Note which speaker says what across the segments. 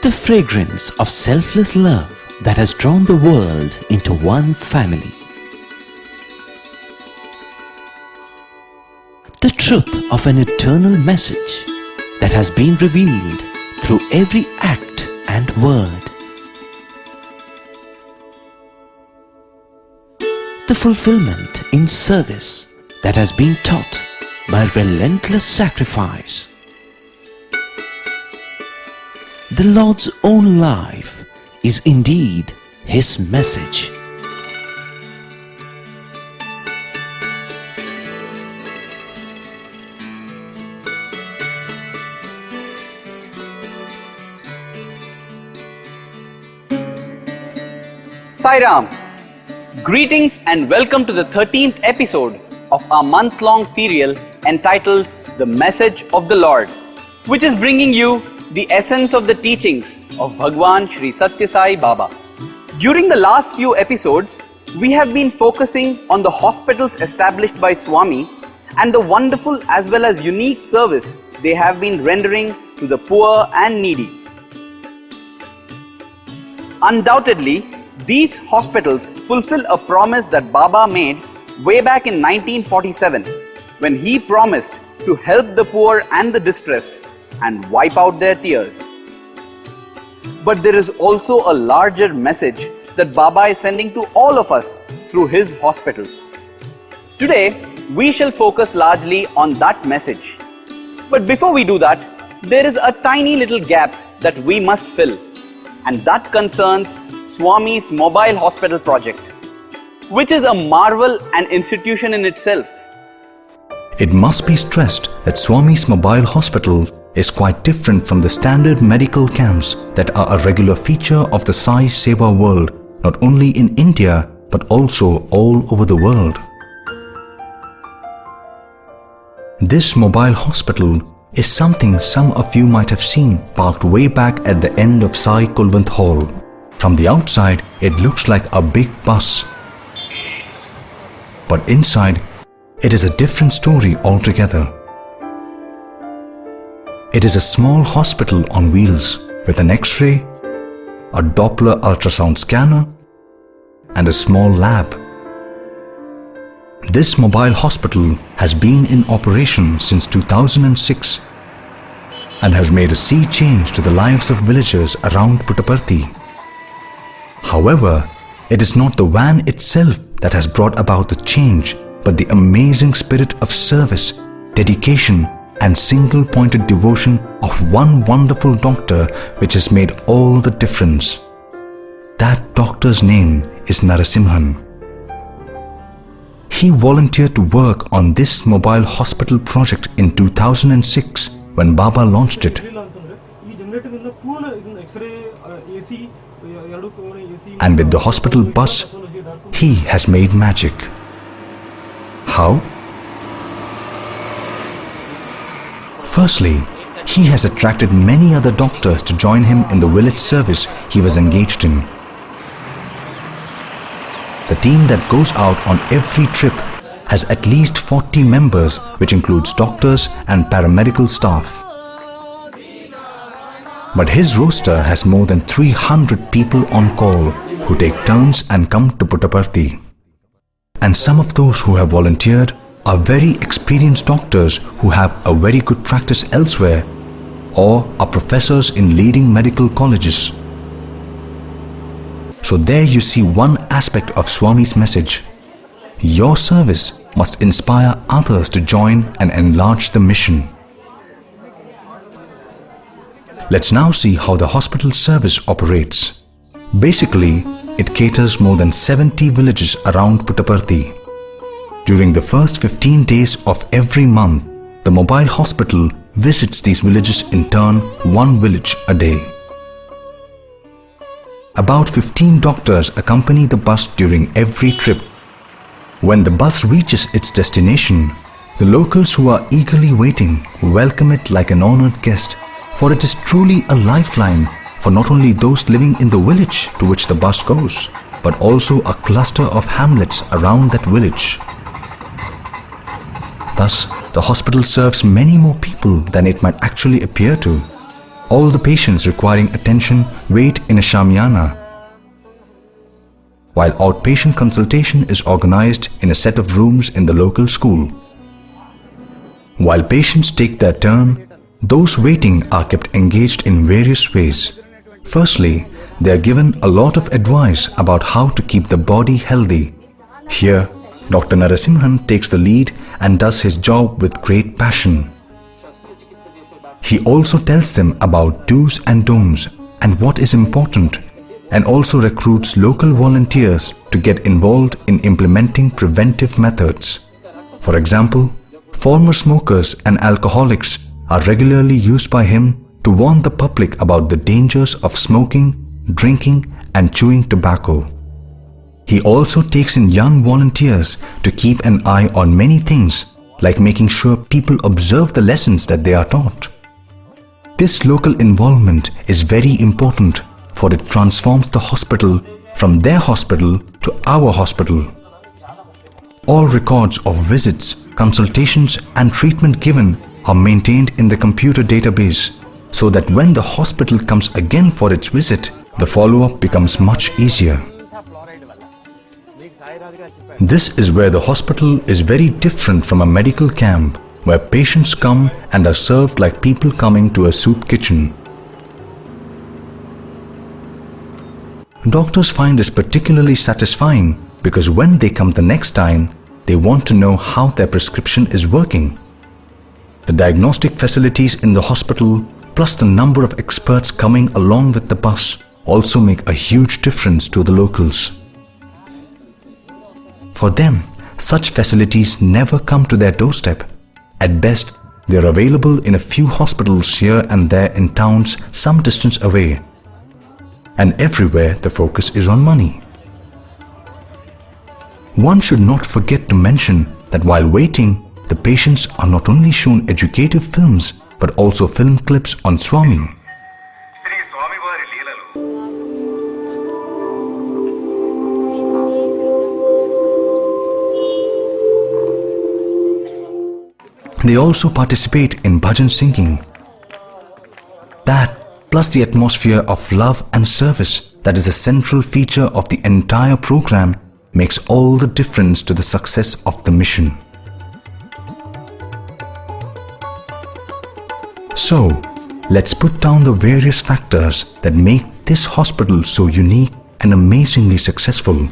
Speaker 1: The fragrance of selfless love that has drawn the world into one family. The truth of an eternal message that has been revealed through every act and word. The fulfillment in service that has been taught by relentless sacrifice. The Lord's own life is indeed His message.
Speaker 2: Sai Ram. Greetings and welcome to the 13th episode of our month-long serial entitled The Message of the Lord, which is bringing you the essence of the teachings of Bhagwan Shri Sathya Sai Baba. During the last few episodes, we have been focusing on the hospitals established by Swami and the wonderful as well as unique service they have been rendering to the poor and needy. Undoubtedly, these hospitals fulfill a promise that Baba made way back in 1947 when he promised to help the poor and the distressed and wipe out their tears. But there is also a larger message that Baba is sending to all of us through his hospitals. Today, we shall focus largely on that message. But before we do that, there is a tiny little gap that we must fill, and that concerns Swami's mobile hospital project, which is a marvel and institution in itself.
Speaker 3: It must be stressed that Swami's mobile hospital is quite different from the standard medical camps that are a regular feature of the Sai Seva world, not only in India but also all over the world. This mobile hospital is something some of you might have seen parked way back at the end of Sai Kulwant Hall. From the outside, it looks like a big bus. But inside, it is a different story altogether. It is a small hospital on wheels with an X-ray, a Doppler ultrasound scanner, and a small lab. This mobile hospital has been in operation since 2006 and has made a sea change to the lives of villagers around Puttaparthi. However, it is not the van itself that has brought about the change, but the amazing spirit of service, dedication, and single-pointed devotion of one wonderful doctor which has made all the difference. That doctor's name is Narasimhan. He volunteered to work on this mobile hospital project in 2006 when Baba launched it. And with the hospital bus, he has made magic. How? Firstly, he has attracted many other doctors to join him in the village service he was engaged in. The team that goes out on every trip has at least 40 members, which includes doctors and paramedical staff. But his roster has more than 300 people on call who take turns and come to Puttaparthi. And some of those who have volunteered are very experienced doctors who have a very good practice elsewhere or are professors in leading medical colleges. So there you see one aspect of Swami's message. Your service must inspire others to join and enlarge the mission. Let's now see how the hospital service operates. Basically, it caters more than 70 villages around Puttaparthi. During the first 15 days of every month, the mobile hospital visits these villages in turn, one village a day. About 15 doctors accompany the bus during every trip. When the bus reaches its destination, the locals who are eagerly waiting welcome it like an honored guest, for it is truly a lifeline for not only those living in the village to which the bus goes, but also a cluster of hamlets around that village. Thus, the hospital serves many more people than it might actually appear to. All the patients requiring attention wait in a shamiana, while outpatient consultation is organized in a set of rooms in the local school. While patients take their turn, those waiting are kept engaged in various ways. Firstly, they are given a lot of advice about how to keep the body healthy. Here, Dr. Narasimhan takes the lead and does his job with great passion. He also tells them about do's and don'ts and what is important, and also recruits local volunteers to get involved in implementing preventive methods. For example, former smokers and alcoholics are regularly used by him to warn the public about the dangers of smoking, drinking, and chewing tobacco. He also takes in young volunteers to keep an eye on many things, like making sure people observe the lessons that they are taught. This local involvement is very important, for it transforms the hospital from their hospital to our hospital. All records of visits, consultations, and treatment given are maintained in the computer database, so that when the hospital comes again for its visit, the follow-up becomes much easier. This is where the hospital is very different from a medical camp, where patients come and are served like people coming to a soup kitchen. Doctors find this particularly satisfying because when they come the next time, they want to know how their prescription is working. The diagnostic facilities in the hospital, plus the number of experts coming along with the bus, also make a huge difference to the locals. For them, such facilities never come to their doorstep. At best, they are available in a few hospitals here and there in towns some distance away. And everywhere the focus is on money. One should not forget to mention that while waiting, the patients are not only shown educative films but also film clips on Swami. They also participate in bhajan singing. That, plus the atmosphere of love and service that is a central feature of the entire program, makes all the difference to the success of the mission. So, let's put down the various factors that make this hospital so unique and amazingly successful.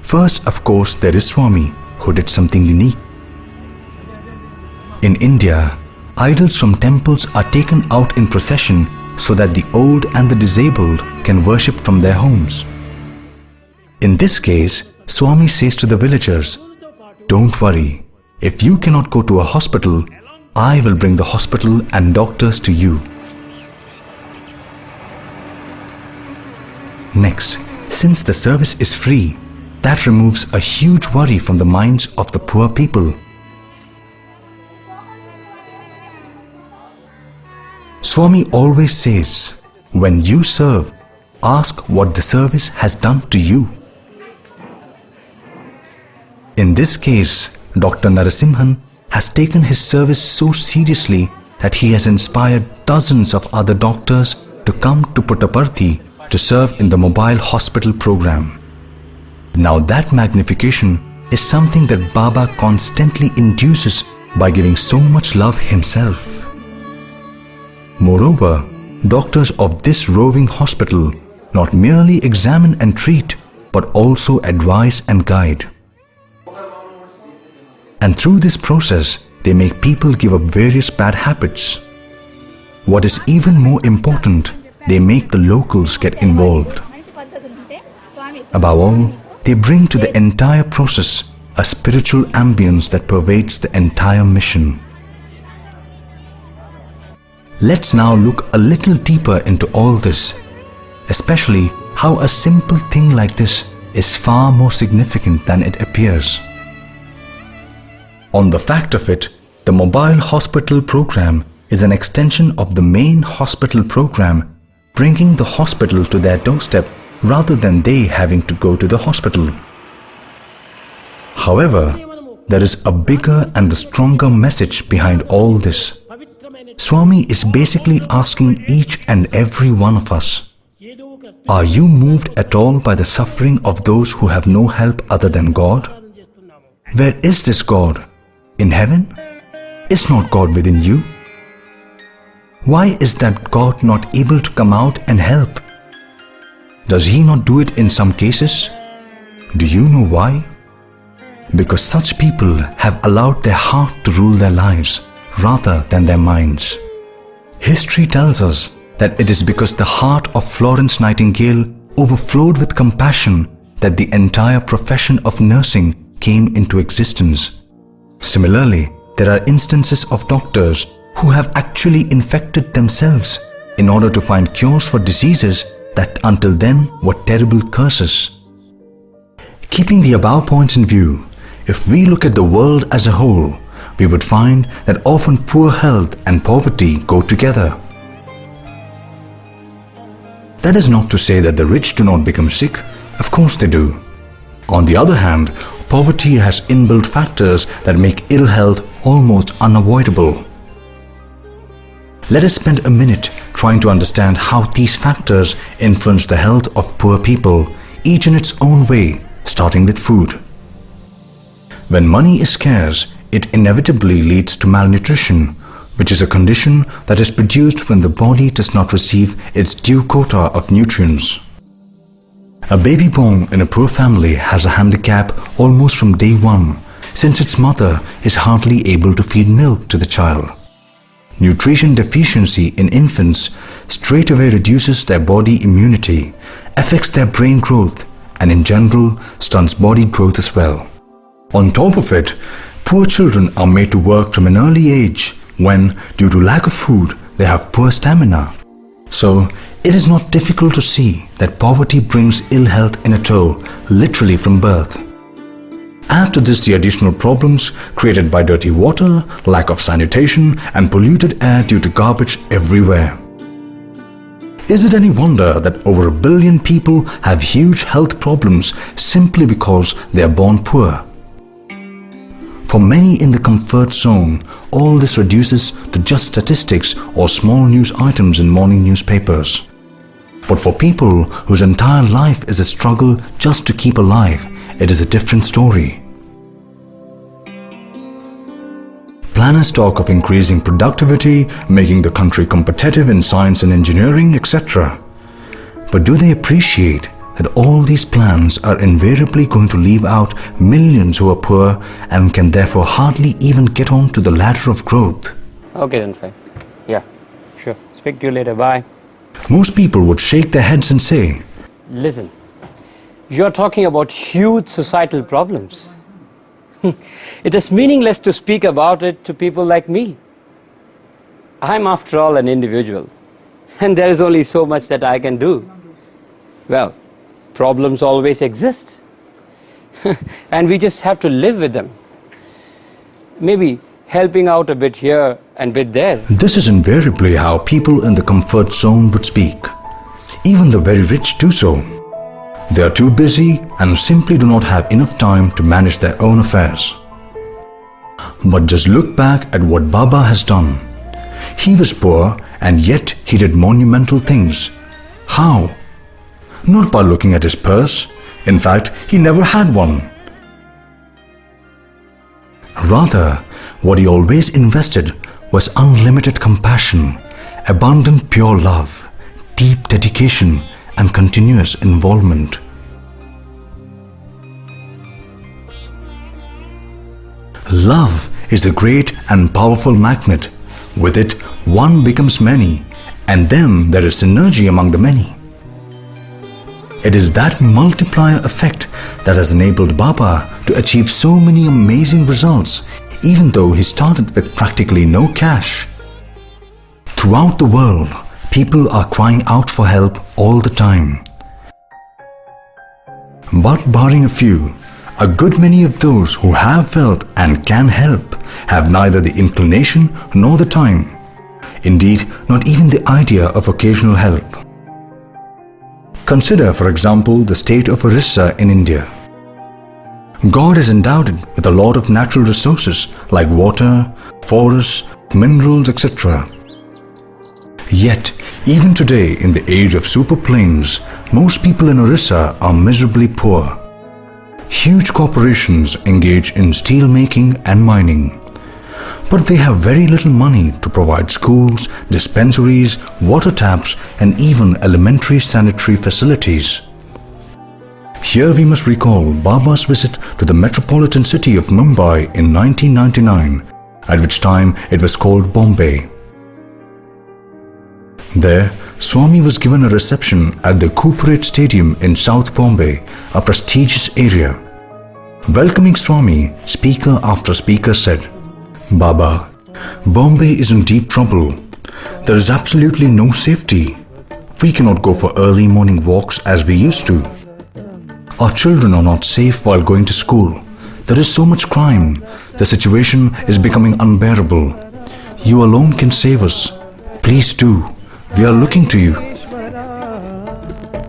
Speaker 3: First, of course, there is Swami, who did something unique. In India, idols from temples are taken out in procession so that the old and the disabled can worship from their homes. In this case, Swami says to the villagers, "Don't worry, if you cannot go to a hospital, I will bring the hospital and doctors to you." Next, since the service is free, that removes a huge worry from the minds of the poor people. Swami always says, when you serve, ask what the service has done to you. In this case, Dr. Narasimhan has taken his service so seriously that he has inspired dozens of other doctors to come to Puttaparthi to serve in the mobile hospital program. Now that magnification is something that Baba constantly induces by giving so much love himself. Moreover, doctors of this roving hospital not merely examine and treat, but also advise and guide. And through this process, they make people give up various bad habits. What is even more important, they make the locals get involved. Above all, they bring to the entire process a spiritual ambience that pervades the entire mission. Let's now look a little deeper into all this, especially how a simple thing like this is far more significant than it appears. On the fact of it, the mobile hospital program is an extension of the main hospital program, bringing the hospital to their doorstep rather than they having to go to the hospital. However, there is a bigger and the stronger message behind all this. Swami is basically asking each and every one of us, are you moved at all by the suffering of those who have no help other than God? Where is this God? In heaven? Is not God within you? Why is that God not able to come out and help? Does He not do it in some cases? Do you know why? Because such people have allowed their heart to rule their lives rather than their minds. History tells us that it is because the heart of Florence Nightingale overflowed with compassion that the entire profession of nursing came into existence. Similarly, there are instances of doctors who have actually infected themselves in order to find cures for diseases that until then were terrible curses. Keeping the above points in view, if we look at the world as a whole, we would find that often poor health and poverty go together. That is not to say that the rich do not become sick. Of course they do. On the other hand, poverty has inbuilt factors that make ill health almost unavoidable. Let us spend a minute trying to understand how these factors influence the health of poor people, each in its own way, starting with food. When money is scarce, it inevitably leads to malnutrition, which is a condition that is produced when the body does not receive its due quota of nutrients. A baby born in a poor family has a handicap almost from day one, since its mother is hardly able to feed milk to the child. Nutrition deficiency in infants straightaway reduces their body immunity, affects their brain growth, and in general stunts body growth as well. On top of it, poor children are made to work from an early age when, due to lack of food, they have poor stamina. So, it is not difficult to see that poverty brings ill health in a tow, literally from birth. Add to this the additional problems created by dirty water, lack of sanitation, and polluted air due to garbage everywhere. Is it any wonder that over 1 billion people have huge health problems simply because they are born poor? For many in the comfort zone, all this reduces to just statistics or small news items in morning newspapers. But for people whose entire life is a struggle just to keep alive, it is a different story. Planners talk of increasing productivity, making the country competitive in science and engineering, etc. But do they appreciate that all these plans are invariably going to leave out millions who are poor and can therefore hardly even get on to the ladder of growth?
Speaker 4: Okay then, fine. Yeah, sure. Speak to you later. Bye.
Speaker 3: Most people would shake their heads and say,
Speaker 4: Listen, you're talking about huge societal problems. It is meaningless to speak about it to people like me. I'm after all an individual, and there is only so much that I can do. Well, problems always exist, and we just have to live with them. Maybe helping out a bit here and bit there.
Speaker 3: This is invariably how people in the comfort zone would speak. Even the very rich do so. They are too busy and simply do not have enough time to manage their own affairs. But just look back at what Baba has done. He was poor and yet he did monumental things. How? Not by looking at his purse. In fact, he never had one. Rather, what he always invested was unlimited compassion, abundant pure love, deep dedication, and continuous involvement. Love is a great and powerful magnet. With it, one becomes many, and then there is synergy among the many. It is that multiplier effect that has enabled Baba to achieve so many amazing results, even though he started with practically no cash. Throughout the world, people are crying out for help all the time. But barring a few, a good many of those who have wealth and can help have neither the inclination nor the time. Indeed, not even the idea of occasional help. Consider, for example, the state of Orissa in India. God has endowed it with a lot of natural resources like water, forests, minerals, etc. Yet, even today in the age of superplanes, most people in Orissa are miserably poor. Huge corporations engage in steel making and mining. But they have very little money to provide schools, dispensaries, water taps, and even elementary sanitary facilities. Here we must recall Baba's visit to the metropolitan city of Mumbai in 1999, at which time it was called Bombay. There, Swami was given a reception at the Corporate Stadium in South Bombay, a prestigious area. Welcoming Swami, speaker after speaker said, "Baba, Bombay is in deep trouble. There is absolutely no safety. We cannot go for early morning walks as we used to. Our children are not safe while going to school. There is so much crime. The situation is becoming unbearable. You alone can save us. Please do. We are looking to you."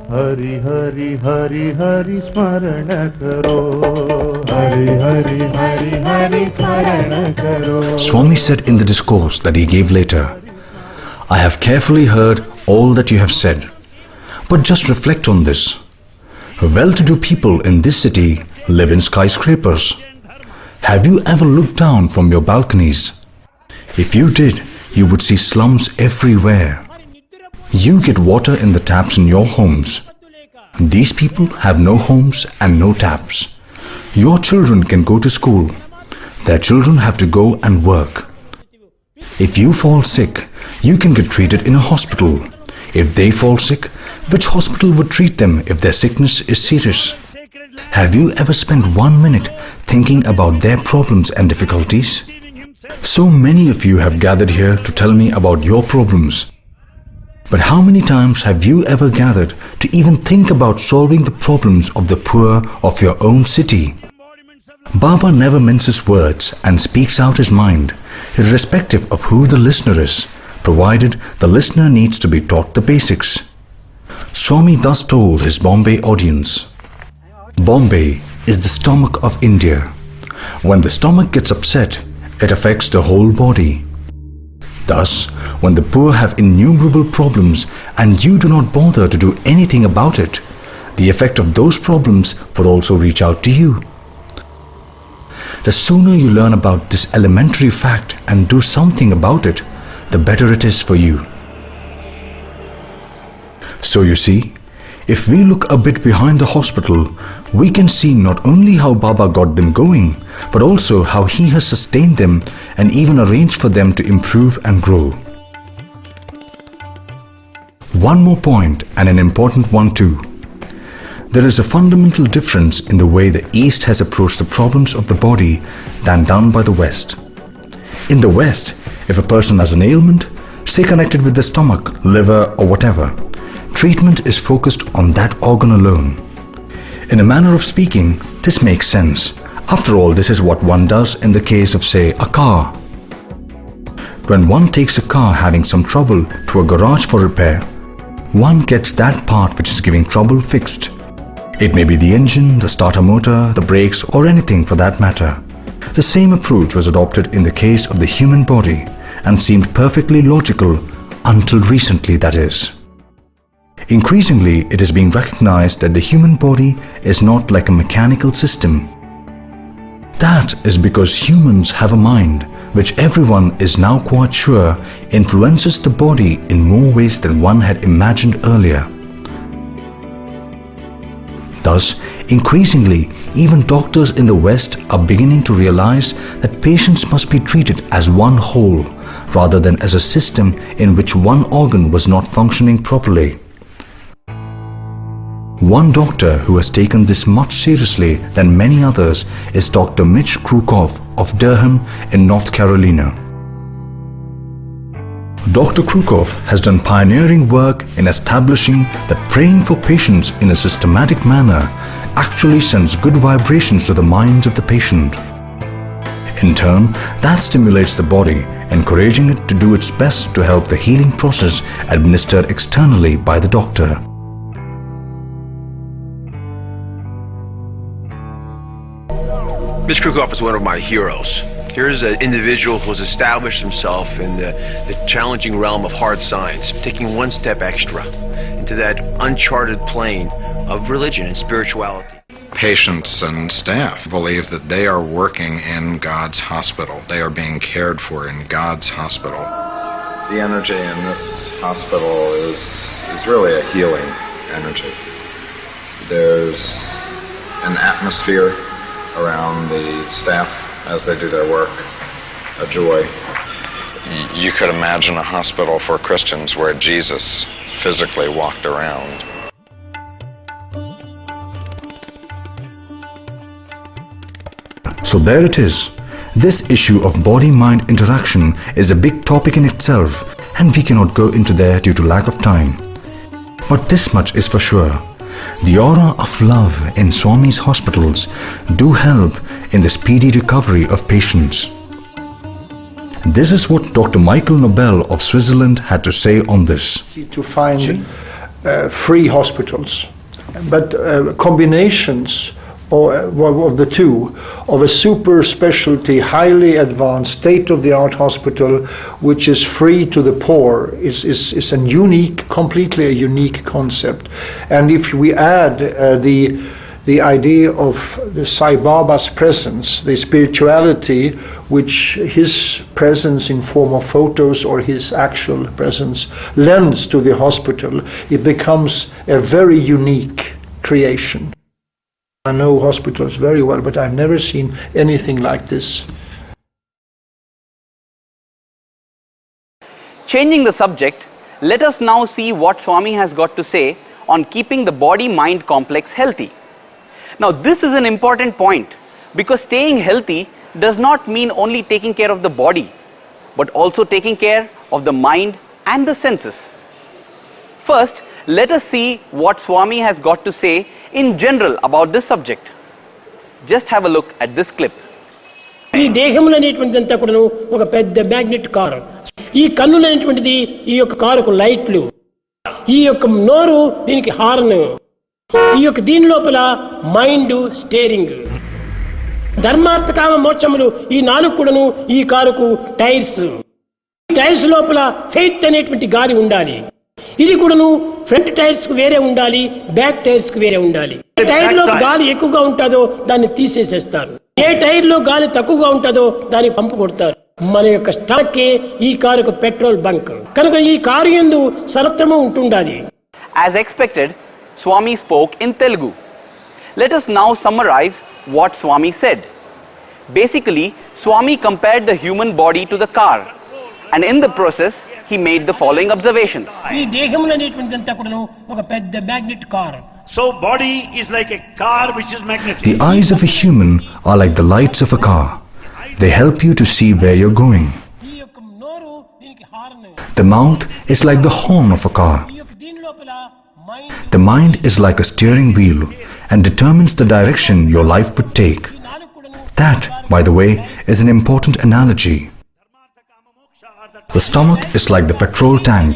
Speaker 5: Hari Hari Hari Hari Smarana Karo. Hari Hari Hari Hari Smarana Karo.
Speaker 3: Swami said in the discourse that he gave later, "I have carefully heard all that you have said. But just reflect on this. Well-to-do people in this city live in skyscrapers. Have you ever looked down from your balconies? If you did, you would see slums everywhere. You get water in the taps in your homes. These people have no homes and no taps. Your children can go to school. Their children have to go and work. If you fall sick, you can get treated in a hospital. If they fall sick, which hospital would treat them if their sickness is serious? Have you ever spent 1 minute thinking about their problems and difficulties? So many of you have gathered here to tell me about your problems. But how many times have you ever gathered to even think about solving the problems of the poor of your own city? Baba never minces words and speaks out his mind, irrespective of who the listener is, provided the listener needs to be taught the basics. Swami thus told his Bombay audience, "Bombay is the stomach of India. When the stomach gets upset, it affects the whole body. Thus, when the poor have innumerable problems and you do not bother to do anything about it, the effect of those problems will also reach out to you. The sooner you learn about this elementary fact and do something about it, the better it is for you." So you see, if we look a bit behind the hospital, we can see not only how Baba got them going, but also how he has sustained them and even arranged for them to improve and grow. One more point, and an important one too. There is a fundamental difference in the way the East has approached the problems of the body than done by the West. In the West, if a person has an ailment, say connected with the stomach, liver or whatever, treatment is focused on that organ alone. In a manner of speaking, this makes sense. After all, this is what one does in the case of, say, a car. When one takes a car having some trouble to a garage for repair, one gets that part which is giving trouble fixed. It may be the engine, the starter motor, the brakes, or anything for that matter. The same approach was adopted in the case of the human body and seemed perfectly logical until recently, that is. Increasingly, it is being recognized that the human body is not like a mechanical system. That is because humans have a mind which everyone is now quite sure influences the body in more ways than one had imagined earlier. Thus, increasingly, even doctors in the West are beginning to realize that patients must be treated as one whole rather than as a system in which one organ was not functioning properly. One doctor who has taken this much seriously than many others is Dr. Mitch Krukov of Durham in North Carolina. Dr. Krukov has done pioneering work in establishing that praying for patients in a systematic manner actually sends good vibrations to the minds of the patient. In turn, that stimulates the body, encouraging it to do its best to help the healing process administered externally by the doctor.
Speaker 6: Mitch Krukov is one of my heroes. Here's an individual who's established himself in the challenging realm of hard science, taking one step extra into that uncharted plane of religion and spirituality.
Speaker 7: Patients and staff believe that they are working in God's hospital. They are being cared for in God's hospital. The energy in this hospital is really a healing energy. There's an atmosphere around the staff as they do their work, a joy. You could imagine a hospital for Christians where Jesus physically walked around.
Speaker 3: So there it is. This issue of body-mind interaction is a big topic in itself, and we cannot go into there due to lack of time. But this much is for sure. The aura of love in Swami's hospitals do help in the speedy recovery of patients. This is what Dr. Michael Nobel of Switzerland had to say on this.
Speaker 8: To find free hospitals, but combinations of the two, of a super specialty, highly advanced, state-of-the-art hospital which is free to the poor is a unique, completely a unique concept. And if we add the idea of the Sai Baba's presence, the spirituality which his presence in form of photos or his actual presence lends to the hospital, it becomes a very unique creation. I know hospitals very well, but I've never seen anything like this.
Speaker 2: Changing the subject, let us now see what Swami has got to say on keeping the body-mind complex healthy. Now this is an important point, because staying healthy does not mean only taking care of the body, but also taking care of the mind and the senses. First, let us see what Swami has got to say in general about this subject. Just have a look at this clip.
Speaker 9: ఈ దేహములు అనేటువంటిదంతా కూడాను ఒక పెద్ద magnet car. ఈ కన్నులు అనేటువంటిది ఈ యొక్క కారుకు లైట్లు, ఈ యొక్క నోరు దీనికి హార్న్, ఈ యొక్క దీని లోపల మైండ్ స్టీరింగ్. ధర్మార్థ కామ మోక్షములు ఈ నాలుగు కూడాను ఈ కారుకు టైర్స్. టైర్స్ లోపల ఫెయిత్ అనేటువంటి గాలి ఉండాలి. ఇది కూడాను ఫ్రంట్ టైర్స్ కు వేరే ఉండాలి, బ్యాక్ టైర్స్ కు వేరే ఉండాలి. ఏ టైర్ లో గాలి ఎక్కువగా ఉంటుందో దాన్ని తీసేసేస్తారు, ఏ టైర్ లో గాలి తక్కువగా ఉంటుందో దానికి పంపు కొడతారు. మన యొక్క స్టాక్ ఈ కారుకు పెట్రోల్ బంక్ కనుక ఈ కారు యందు సర్వత్రము ఉంటుండాలి.
Speaker 2: As expected, Swami spoke in Telugu. Let us now summarize what Swami said. Basically, Swami compared the human body to the car, and in the process he made the following observations.
Speaker 9: ఈ దేహములు అనేటువంటిదంతా కూడాను ఒక పెద్ద magnet car.
Speaker 10: So body is like a car which is magnetic.
Speaker 3: The eyes of a human are like the lights of a car. They help you to see where you're going.
Speaker 9: ఈ యొక్క నోరు దీనికి horn.
Speaker 3: The mouth is like the horn of a car.
Speaker 9: ఈ యొక్క దీని లోపల mind.
Speaker 3: The mind is like a steering wheel and determines the direction your life would take. That, by the way, is an important analogy. The stomach is like the petrol tank.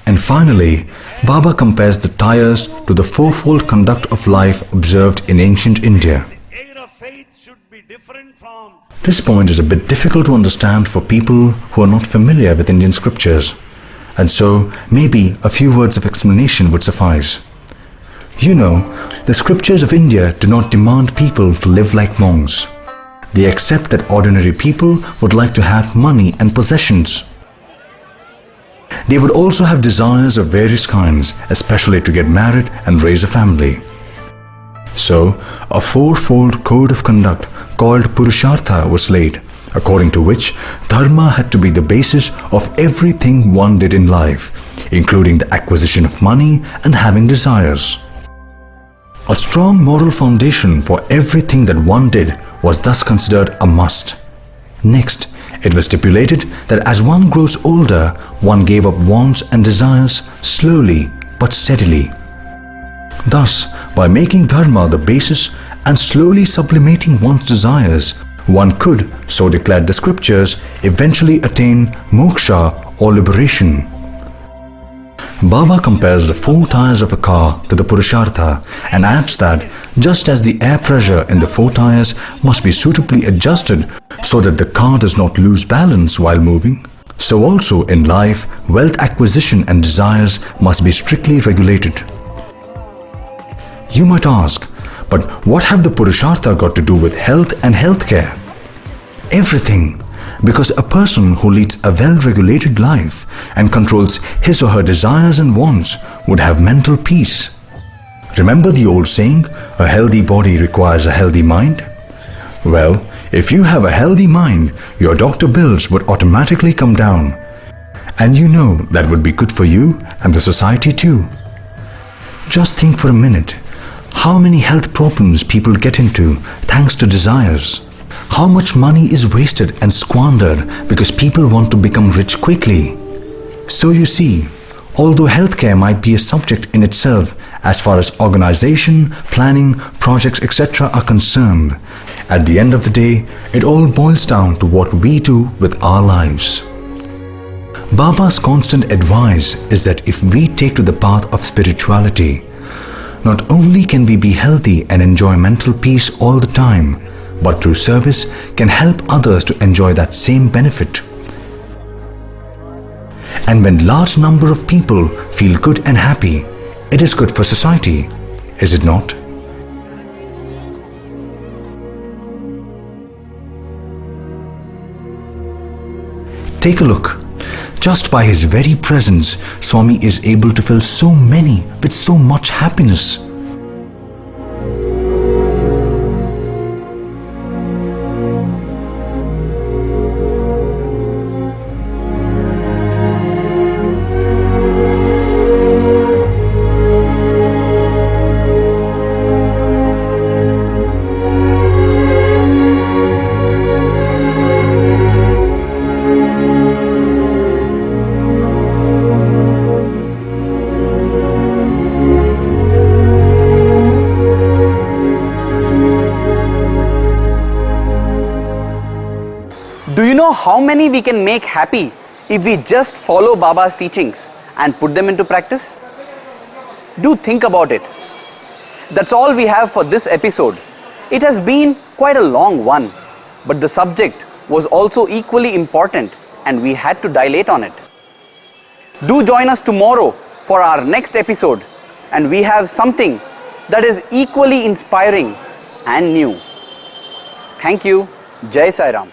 Speaker 3: And finally, Baba compares the tires to the fourfold conduct of life observed in ancient India. This point is a bit difficult to understand for people who are not familiar with Indian scriptures, and so maybe a few words of explanation would suffice. You know, the scriptures of India do not demand people to live like monks. They accept that ordinary people would like to have money and possessions. They would also have desires of various kinds, especially to get married and raise a family. So, a fourfold code of conduct called Purushartha was laid, according to which dharma had to be the basis of everything one did in life, including the acquisition of money and having desires. A strong moral foundation for everything that one did was thus considered a must. Next, it was stipulated that as one grows older, one gave up wants and desires slowly but steadily. Thus, by making dharma the basis and slowly sublimating one's desires, one could, so declared the scriptures, eventually attain moksha or liberation. Baba compares the 4 tires of a car to the Purushartha and adds that just as the air pressure in the 4 tires must be suitably adjusted so that the car does not lose balance while moving, so also in life, wealth acquisition and desires must be strictly regulated. You might ask, but what have the Purushartha got to do with health and healthcare? Everything. Because a person who leads a well-regulated life and controls his or her desires and wants would have mental peace. Remember the old saying, a healthy body requires a healthy mind? Well, if you have a healthy mind, your doctor bills would automatically come down. And you know that would be good for you and the society too. Just think for a minute, how many health problems people get into thanks to desires? How much money is wasted and squandered because people want to become rich quickly? So you see, although healthcare might be a subject in itself as far as organization, planning, projects, etc. are concerned, at the end of the day, it all boils down to what we do with our lives. Baba's constant advice is that if we take to the path of spirituality, not only can we be healthy and enjoy mental peace all the time, but through service can help others to enjoy that same benefit. And when large number of people feel good and happy, it is good for society, is it not? Take a look. Just by his very presence, Swami is able to fill so many with so much happiness.
Speaker 2: Do you know how many we can make happy if we just follow Baba's teachings and put them into practice? Do think about it. That's all we have for this episode. It has been quite a long one, but the subject was also equally important and we had to dilate on it. Do join us tomorrow for our next episode, and we have something that is equally inspiring and new. Thank you. Jai Sai Ram.